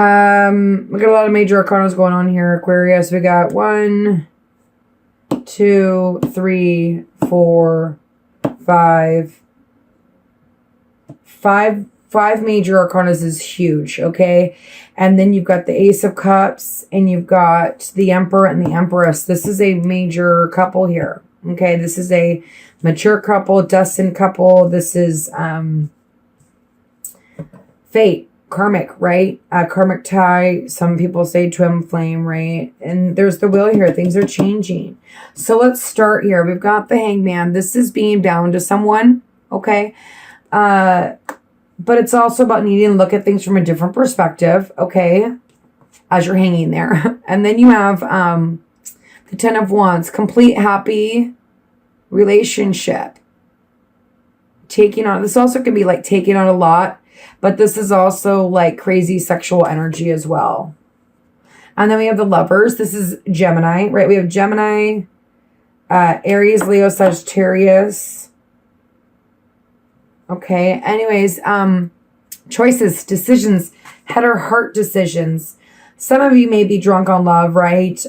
We got a lot of major arcanas going on here, Aquarius. We got 1, 2, 3, 4, 5. Five major arcanas is huge, okay? And then you've got the Ace of Cups, and you've got the Emperor and the Empress. This is a major couple here, okay? This is a mature couple, destined couple. This is fate, karmic, right? Karmic tie. Some people say twin flame, right? And there's the Wheel here. Things are changing. So let's start here. We've got the Hangman. This is being bound to someone, okay? But it's also about needing to look at things from a different perspective, okay, as you're hanging there. And then you have the Ten of Wands, complete happy relationship. Taking on, this also could be like taking on a lot, but this is also like crazy sexual energy as well. And then we have the Lovers. This is Gemini, right? We have Gemini, Aries, Leo, Sagittarius. Okay, anyways, choices, decisions, head or heart decisions. Some of you may be drunk on love, right?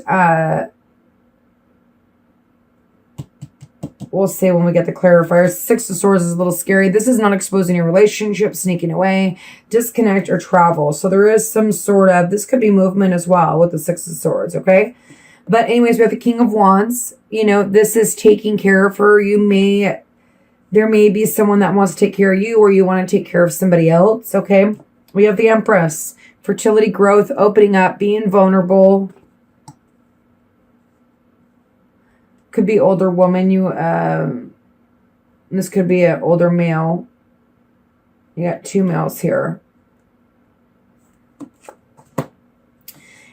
We'll see when we get the clarifiers. Six of Swords is a little scary. This is not exposing your relationship, sneaking away, disconnect, or travel. So there is some sort of, this could be movement as well with the Six of Swords, okay? But anyways, we have the King of Wands. You know, this is taking care of her. There may be someone that wants to take care of you, or you want to take care of somebody else, okay? We have the Empress. Fertility, growth, opening up, being vulnerable. Could be older woman. This could be an older male. You got two males here.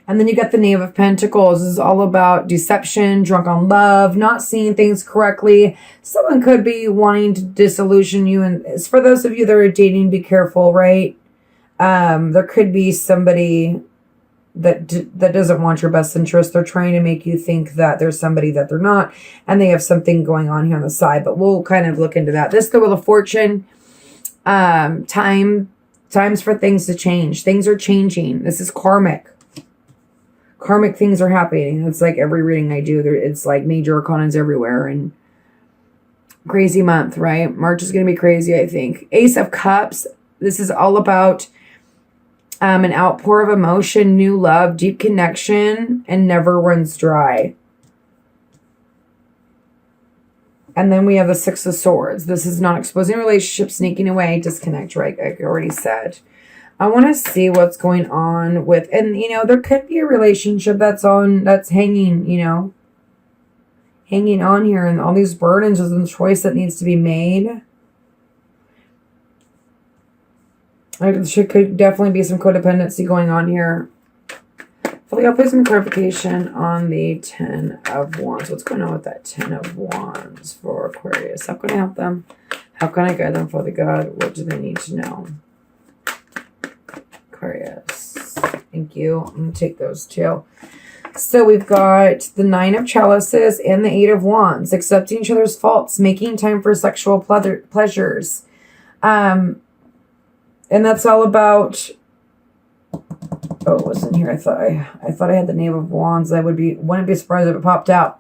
And then you got the Knave of Pentacles. This is all about deception, drunk on love, not seeing things correctly. Someone could be wanting to disillusion you. And it's for those of you that are dating, be careful, right? There could be somebody that doesn't want your best interest. They're trying to make you think that there's somebody that they're not. And they have something going on here on the side. But we'll kind of look into that. This is the Wheel of Fortune. Times for things to change. Things are changing. This is karmic. Karmic things are happening. It's like every reading I do, it's like major arcanas everywhere. And crazy month, right? March is going to be crazy, I think. Ace of Cups. This is all about an outpour of emotion, new love, deep connection, and never runs dry. And then we have the Six of Swords. This is not exposing relationships, sneaking away, disconnect, right? I already said. I want to see what's going on with, and you know, there could be a relationship that's hanging, you know, hanging on here, and all these burdens is a choice that needs to be made. There could definitely be some codependency going on here. So I'll put some clarification on the Ten of Wands. What's going on with that Ten of Wands for Aquarius? How can I help them? How can I guide them, Father God? What do they need to know? Aquarius. Thank you. I'm going to take those two. So we've got the Nine of Chalices and the Eight of Wands. Accepting each other's faults. Making time for sexual pleasures. And that's all about... Oh, it wasn't here. I thought I had the Knave of Wands. Wouldn't be surprised if it popped out.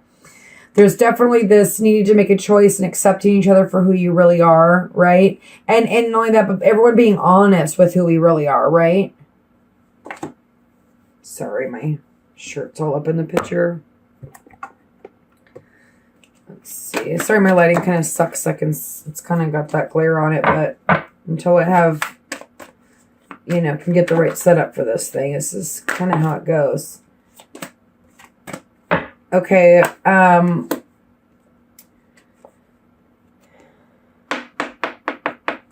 There's definitely this needing to make a choice and accepting each other for who you really are, right? And not only that, but everyone being honest with who we really are, right? Sorry, my shirt's all up in the picture. Let's see. Sorry, my lighting kind of sucks. It's kind of got that glare on it, but until I have, you know, can get the right setup for this thing, this is kind of how it goes. Okay, I'm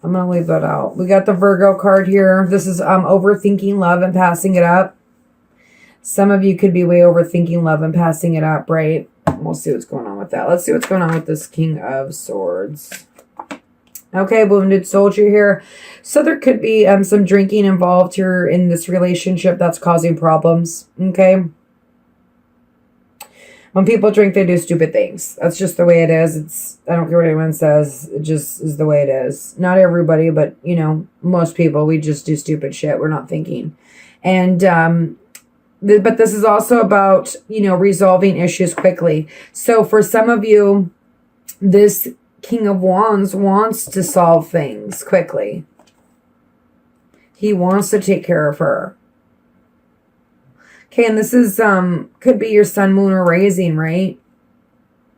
going to leave that out. We got the Virgo card here. This is overthinking love and passing it up. Some of you could be way overthinking love and passing it up, right? We'll see what's going on with that. Let's see what's going on with this King of Swords. Okay, wounded soldier here. So there could be some drinking involved here in this relationship that's causing problems, okay? When people drink, they do stupid things. That's just the way it is. I don't care what anyone says. It just is the way it is. Not everybody, but, you know, most people, we just do stupid shit. We're not thinking. And, but this is also about, you know, resolving issues quickly. So for some of you, this King of Wands wants to solve things quickly. He wants to take care of her. Okay, and this is, could be your sun, moon, or rising, right?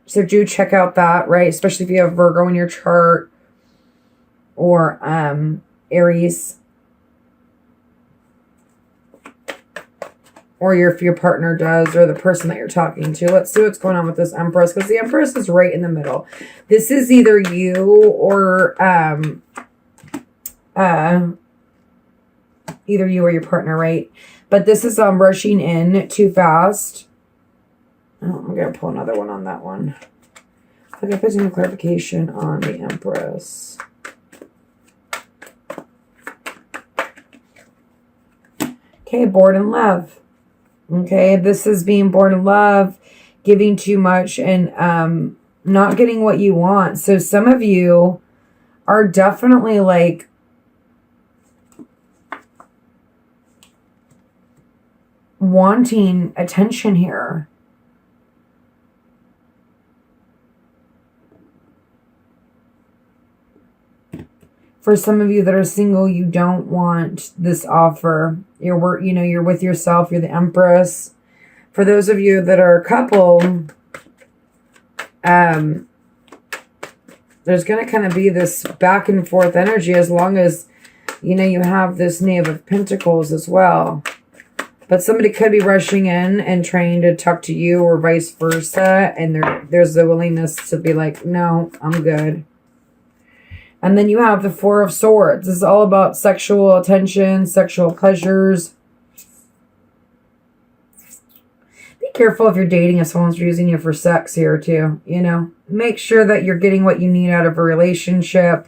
So do check out that, right? Especially if you have Virgo in your chart or Aries. Or if your partner does, or the person that you're talking to. Let's see what's going on with this Empress, because the Empress is right in the middle. This is either you or either you or your partner, right? But this is rushing in too fast. Oh, I'm going to pull another one on that one. Okay, put some clarification on the Empress. Okay, bored in love. Okay, this is being bored in love, giving too much, and not getting what you want. So some of you are definitely like wanting attention here. For some of you that are single, you don't want this offer. You're with yourself. You're the Empress. For those of you that are a couple, there's going to kind of be this back and forth energy as long as, you know, you have this Knave of Pentacles as well. But somebody could be rushing in and trying to talk to you or vice versa. And there's the willingness to be like, no, I'm good. And then you have the Four of Swords. This is all about sexual attention, sexual pleasures. Be careful if you're dating, if someone's using you for sex here too. You know, make sure that you're getting what you need out of a relationship.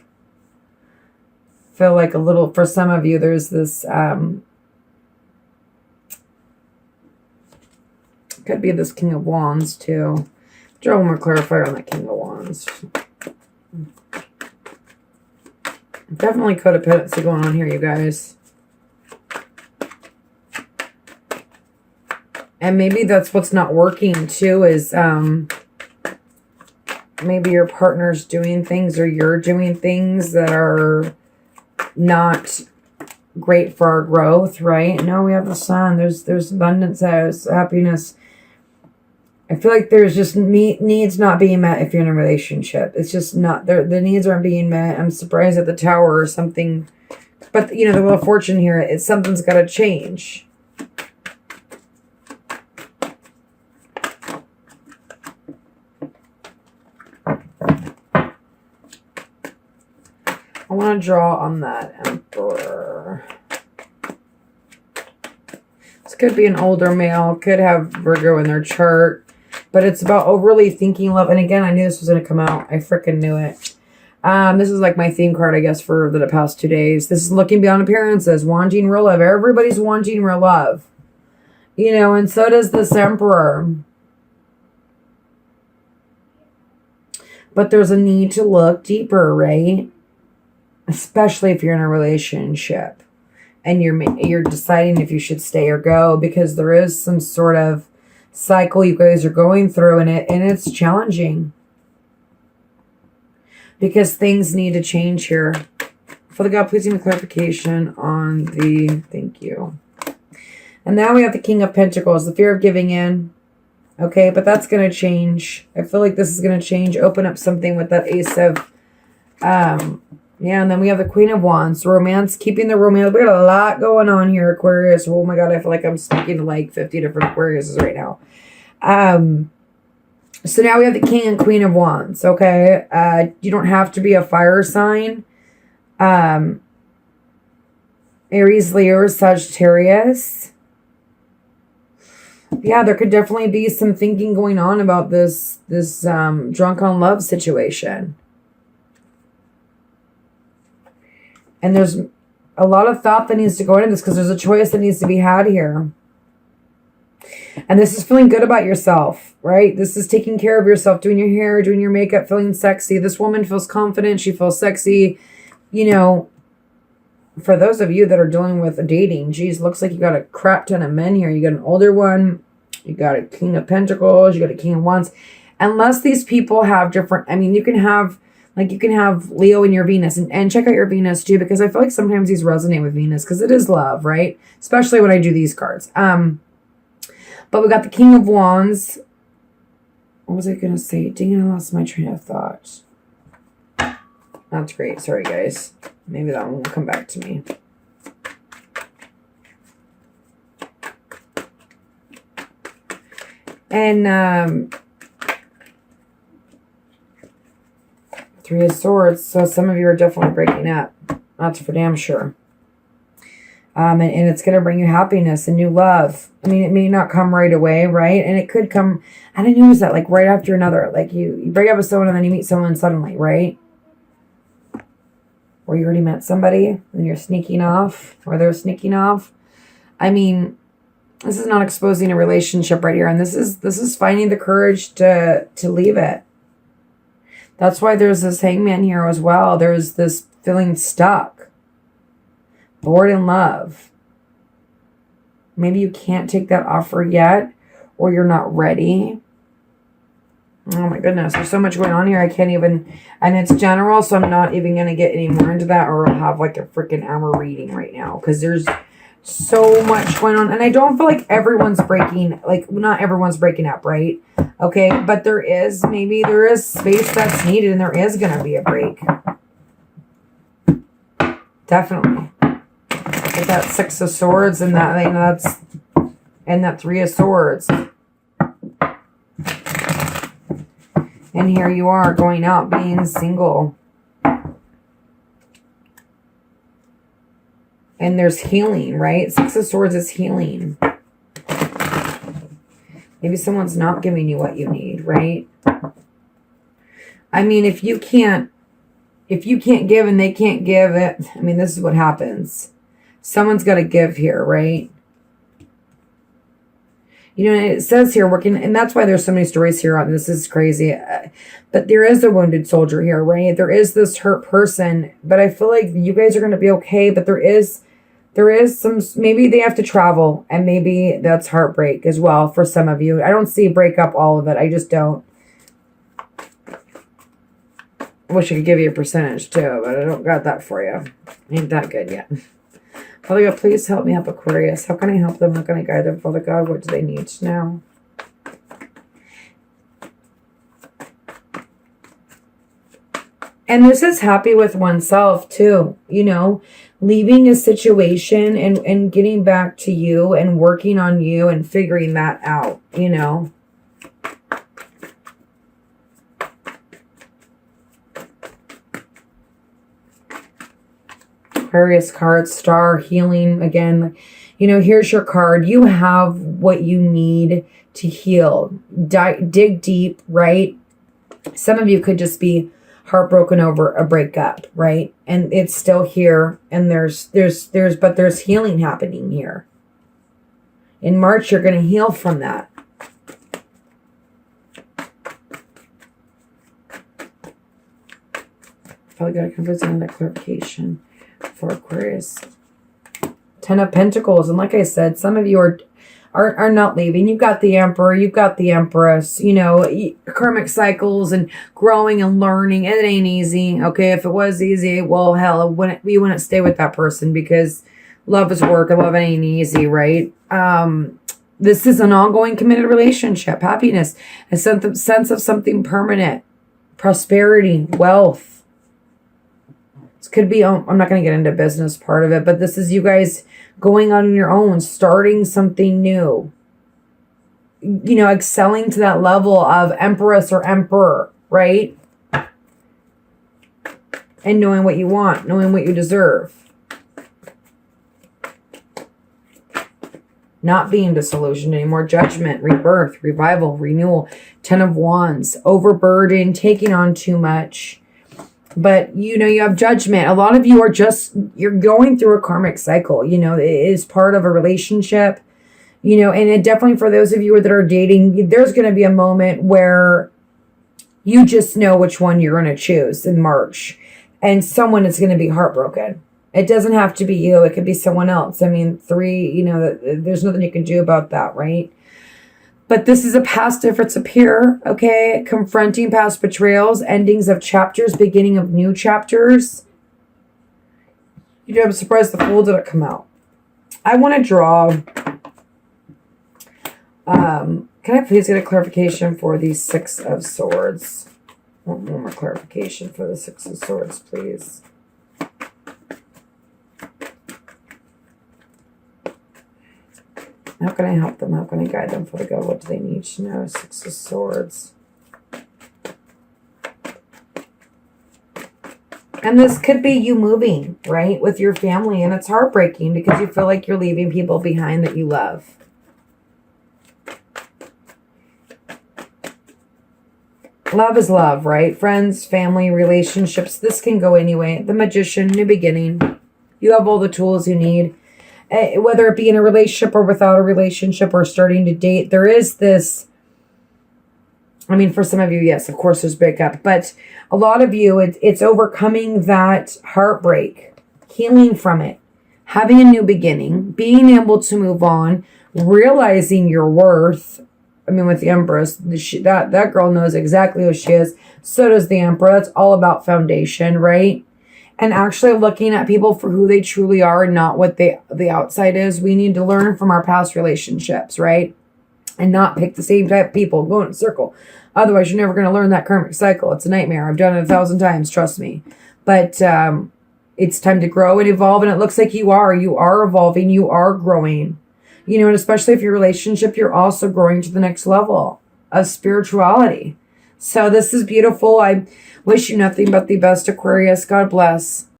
Feel like a little, for some of you, there's this, could be this King of Wands too. Draw one more clarifier on that King of Wands. Definitely codependency going on here, you guys. And maybe that's what's not working too, is maybe your partner's doing things or you're doing things that are not great for our growth, right? No, we have the Sun. There's abundance, there's happiness. I feel like there's just needs not being met if you're in a relationship. It's just not, the needs aren't being met. I'm surprised at the Tower or something. But, you know, the Wheel of Fortune here, it's something's got to change. I want to draw on that Emperor. This could be an older male, could have Virgo in their chart. But it's about overly thinking love. And again, I knew this was going to come out. I freaking knew it. This is like my theme card, I guess, for the past 2 days. This is looking beyond appearances. Wanting real love. Everybody's wanting real love. You know, and so does this Emperor. But there's a need to look deeper, right? Especially if you're in a relationship. And you're deciding if you should stay or go. Because there is some sort of cycle you guys are going through, and it's challenging because things need to change here. Father God, please give me clarification on the, thank you. And now we have the King of Pentacles, the fear of giving in. Okay, but that's going to change. I feel like this is going to change, open up something with that Ace of, yeah, and then we have the Queen of Wands, romance, keeping the romance. We got a lot going on here, Aquarius. Oh my God, I feel like I'm speaking to like 50 different Aquariuses right now. So now we have the King and Queen of Wands, okay? You don't have to be a fire sign. Aries, Leo, Sagittarius. Yeah, there could definitely be some thinking going on about this drunk on love situation. And there's a lot of thought that needs to go into this because there's a choice that needs to be had here. And this is feeling good about yourself, right? This is taking care of yourself, doing your hair, doing your makeup, feeling sexy. This woman feels confident. She feels sexy. You know, for those of you that are dealing with dating, geez, looks like you got a crap ton of men here. You got an older one. You got a King of Pentacles. You got a King of Wands. Unless these people have different, I mean, you can have Leo in your Venus, and check out your Venus too, because I feel like sometimes these resonate with Venus because it is love, right? Especially when I do these cards. But we got the King of Wands. What was I going to say? Dang it, I lost my train of thought. That's great. Sorry, guys. Maybe that one will come back to me. And Three of Swords. So some of you are definitely breaking up. That's for damn sure. And it's going to bring you happiness and new love. I mean, it may not come right away, right? And it could come, I didn't notice that, like right after another. Like you break up with someone and then you meet someone suddenly, right? Or you already met somebody and you're sneaking off, or they're sneaking off. I mean, this is not exposing a relationship right here. And this is finding the courage to leave it. That's why there's this Hangman here as well. There's this feeling stuck. Bored in love. Maybe you can't take that offer yet, or you're not ready. Oh my goodness, there's so much going on here. I can't even, and it's general, so I'm not even going to get any more into that, or I'll have like a freaking hour reading right now, because there's so much going on. And I don't feel like everyone's breaking, like not everyone's breaking up, right? Okay, but maybe there is space that's needed, and there is going to be a break. Definitely. With that Six of Swords and that, you know, and that Three of Swords. And here you are going out being single. And there's healing, right? Six of Swords is healing. Maybe someone's not giving you what you need, right? I mean, if you can't give and they can't give it, I mean, this is what happens. Someone's got to give here, right? You know, it says here working, and that's why there's so many stories here on this. Is crazy. But there is a wounded soldier here, right? There is this hurt person, but I feel like you guys are going to be okay. But there is some, maybe they have to travel, and maybe that's heartbreak as well for some of you. I don't see break up all of it. I just don't. I wish I could give you a percentage too, but I don't got that for you. Ain't that good yet. Father God, please help me help Aquarius. How can I help them? How can I guide them? Father God, what do they need to know? And this is happy with oneself too. You know, leaving a situation and getting back to you and working on you and figuring that out, you know. Aquarius card, Star, healing again. You know, here's your card. You have what you need to heal. Dig deep, right? Some of you could just be heartbroken over a breakup, right? And it's still here, and there's healing happening here. In March, you're going to heal from that. Probably got to convert another clarification for Aquarius. Ten of Pentacles. And like I said, some of you are not leaving. You've got the Emperor. You've got the Empress. You know, karmic cycles and growing and learning. It ain't easy. Okay, if it was easy, well, hell, we wouldn't stay with that person, because love is work and love ain't easy, right? This is an ongoing committed relationship. Happiness. A sense of something permanent. Prosperity. Wealth. Could be, I'm not going to get into business part of it, but this is you guys going on your own, starting something new. You know, excelling to that level of Empress or Emperor, right? And knowing what you want, knowing what you deserve. Not being disillusioned anymore. Judgment, rebirth, revival, renewal. Ten of Wands, overburden, taking on too much. But, you know, you have judgment. A lot of you you're going through a karmic cycle. You know, it is part of a relationship. You know, and it definitely for those of you that are dating, there's going to be a moment where you just know which one you're going to choose in March. And someone is going to be heartbroken. It doesn't have to be you. It could be someone else. I mean, 3, you know, there's nothing you can do about that, right? But this is a past difference up here, okay? Confronting past betrayals, endings of chapters, beginning of new chapters. You do have a surprise. The Fool didn't come out. I want to draw... can I please get a clarification for the 6 of Swords? One more clarification for the 6 of Swords, please. How can I help them? How can I guide them for the go? What do they need to know? 6 of Swords. And this could be you moving, right, with your family. And it's heartbreaking because you feel like you're leaving people behind that you love. Love is love, right? Friends, family, relationships. This can go anyway. The Magician, new beginning. You have all the tools you need. Whether it be in a relationship or without a relationship or starting to date, there is this, I mean, for some of you, yes, of course there's breakup, but a lot of you, it's overcoming that heartbreak, healing from it, having a new beginning, being able to move on, realizing your worth. I mean, with the Empress, that girl knows exactly who she is. So does the Emperor. It's all about foundation, right? And actually looking at people for who they truly are and not what the outside is. We need to learn from our past relationships, right? And not pick the same type of people, go in a circle. Otherwise, you're never going to learn that karmic cycle. It's a nightmare. I've done it 1,000 times, trust me. But it's time to grow and evolve. And it looks like you are evolving. You are growing. You know, and especially if your relationship, you're also growing to the next level of spirituality. So this is beautiful. I wish you nothing but the best, Aquarius. God bless.